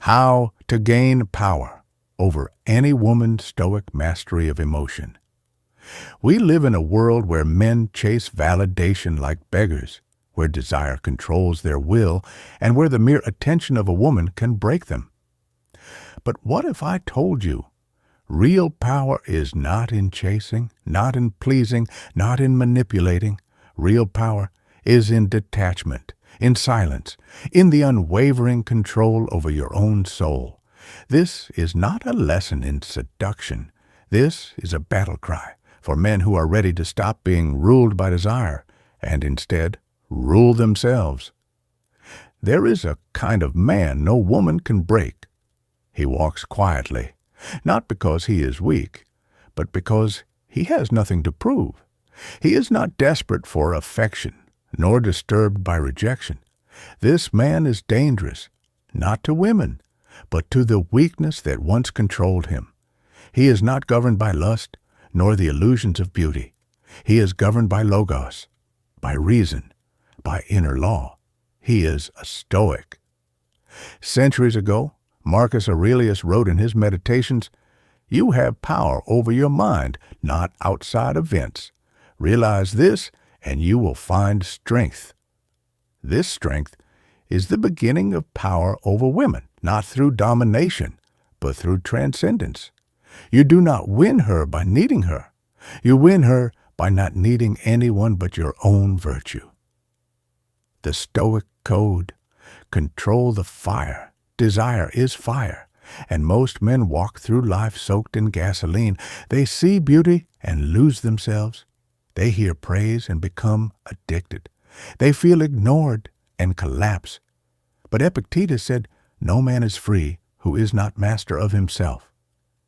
How to gain power over any woman's stoic mastery of emotion. We live in a world where men chase validation like beggars, where desire controls their will, and where the mere attention of a woman can break them. But what if I told you real power is not in chasing, not in pleasing, not in manipulating? Real power is in detachment, in silence, in the unwavering control over your own soul. This is not a lesson in seduction. This is a battle cry for men who are ready to stop being ruled by desire and instead rule themselves. There is a kind of man no woman can break. He walks quietly, not because he is weak, but because he has nothing to prove. He is not desperate for affection, nor disturbed by rejection. This man is dangerous, not to women, but to the weakness that once controlled him. He is not governed by lust, nor the illusions of beauty. He is governed by logos, by reason, by inner law. He is a Stoic. Centuries ago, Marcus Aurelius wrote in his Meditations, "You have power over your mind, not outside events. Realize this, and you will find strength." This strength is the beginning of power over women, not through domination, but through transcendence. You do not win her by needing her. You win her by not needing anyone but your own virtue. The Stoic code: control the fire. Desire is fire, and most men walk through life soaked in gasoline. They see beauty and lose themselves. They hear praise and become addicted. They feel ignored and collapse. But Epictetus said, "No man is free who is not master of himself."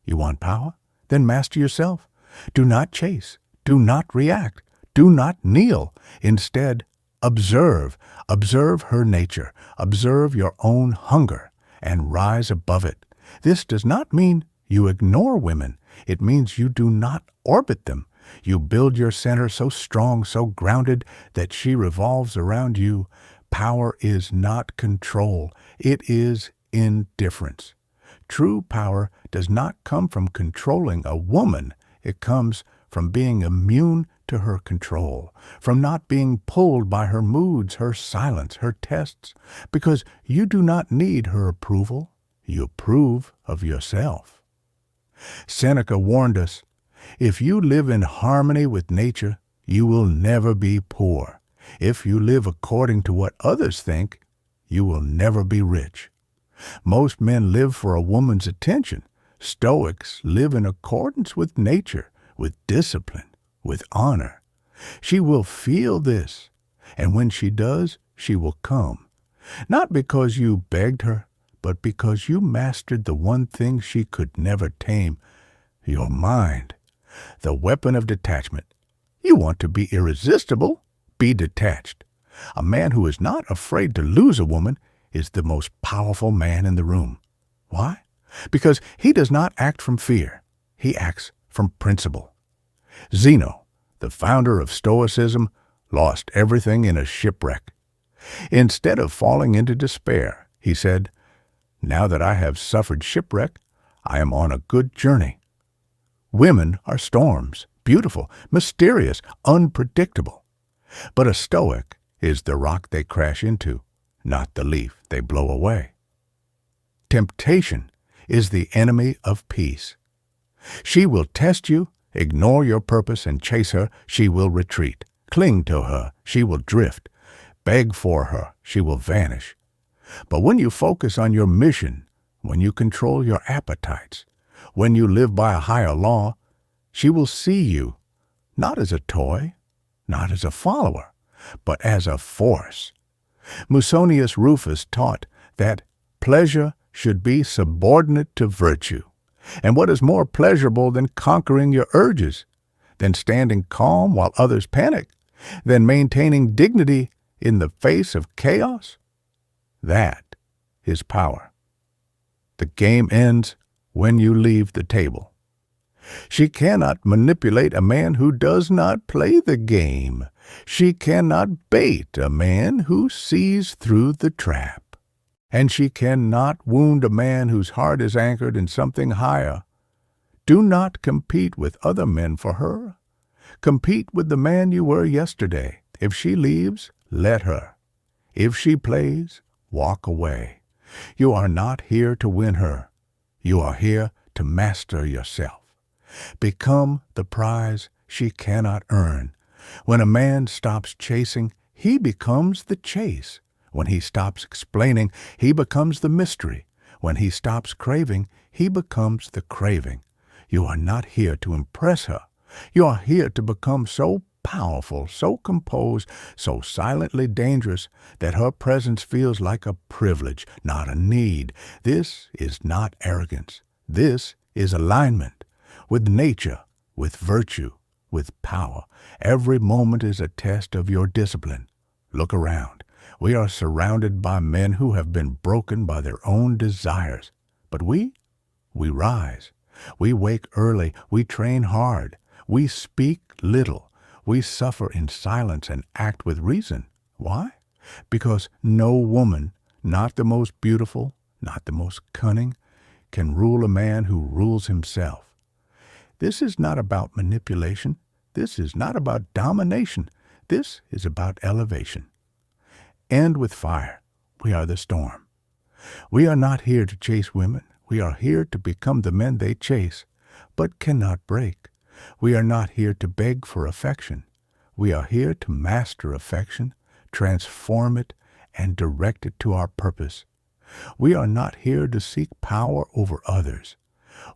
You want power? Then master yourself. Do not chase. Do not react. Do not kneel. Instead, observe. Observe her nature. Observe your own hunger and rise above it. This does not mean you ignore women. It means you do not orbit them. You build your center so strong, so grounded, that she revolves around you. Power is not control. It is indifference. True power does not come from controlling a woman. It comes from being immune to her control, from not being pulled by her moods, her silence, her tests, because you do not need her approval. You approve of yourself. Seneca warned us, "If you live in harmony with nature, you will never be poor. If you live according to what others think, you will never be rich." Most men live for a woman's attention. Stoics live in accordance with nature, with discipline, with honor. She will feel this, and when she does, she will come. Not because you begged her, but because you mastered the one thing she could never tame, your mind, the weapon of detachment. You want to be irresistible? Be detached. A man who is not afraid to lose a woman is the most powerful man in the room. Why? Because he does not act from fear. He acts from principle. Zeno, the founder of Stoicism, lost everything in a shipwreck. Instead of falling into despair, he said, "Now that I have suffered shipwreck, I am on a good journey." Women are storms, beautiful, mysterious, unpredictable. But a Stoic is the rock they crash into, not the leaf they blow away. Temptation is the enemy of peace. She will test you. Ignore your purpose and chase her, she will retreat. Cling to her, she will drift. Beg for her, she will vanish. But when you focus on your mission, when you control your appetites, when you live by a higher law, she will see you, not as a toy, not as a follower, but as a force. Musonius Rufus taught that pleasure should be subordinate to virtue. And what is more pleasurable than conquering your urges, than standing calm while others panic, than maintaining dignity in the face of chaos? That is power. The game ends when you leave the table. She cannot manipulate a man who does not play the game. She cannot bait a man who sees through the trap. and she cannot wound a man whose heart is anchored in something higher. Do not compete with other men for her. Compete with the man you were yesterday. If she leaves, let her. If she plays, walk away. You are not here to win her. You are here to master yourself. Become the prize she cannot earn. When a man stops chasing, he becomes the chase. When he stops explaining, he becomes the mystery. When he stops craving, he becomes the craving. You are not here to impress her. You are here to become so powerful, so composed, so silently dangerous that her presence feels like a privilege, not a need. This is not arrogance. This is alignment with nature, with virtue, with power. Every moment is a test of your discipline. Look around. We are surrounded by men who have been broken by their own desires. But we rise. We wake early. We train hard. We speak little. We suffer in silence and act with reason. Why? Because no woman, not the most beautiful, not the most cunning, can rule a man who rules himself. This is not about manipulation. This is not about domination. This is about elevation. And with fire, we are the storm. We are not here to chase women. We are here to become the men they chase, but cannot break. We are not here to beg for affection. We are here to master affection, transform it, and direct it to our purpose. We are not here to seek power over others.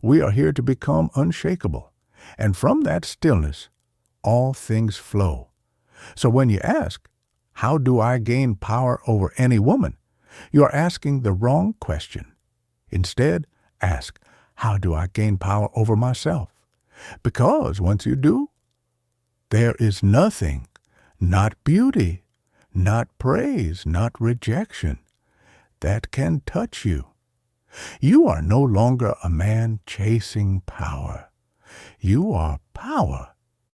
We are here to become unshakable, and from that stillness, all things flow. So when you ask, how do I gain power over any woman? You are asking the wrong question. Instead, ask, how do I gain power over myself? Because once you do, there is nothing, not beauty, not praise, not rejection, that can touch you. You are no longer a man chasing power. You are power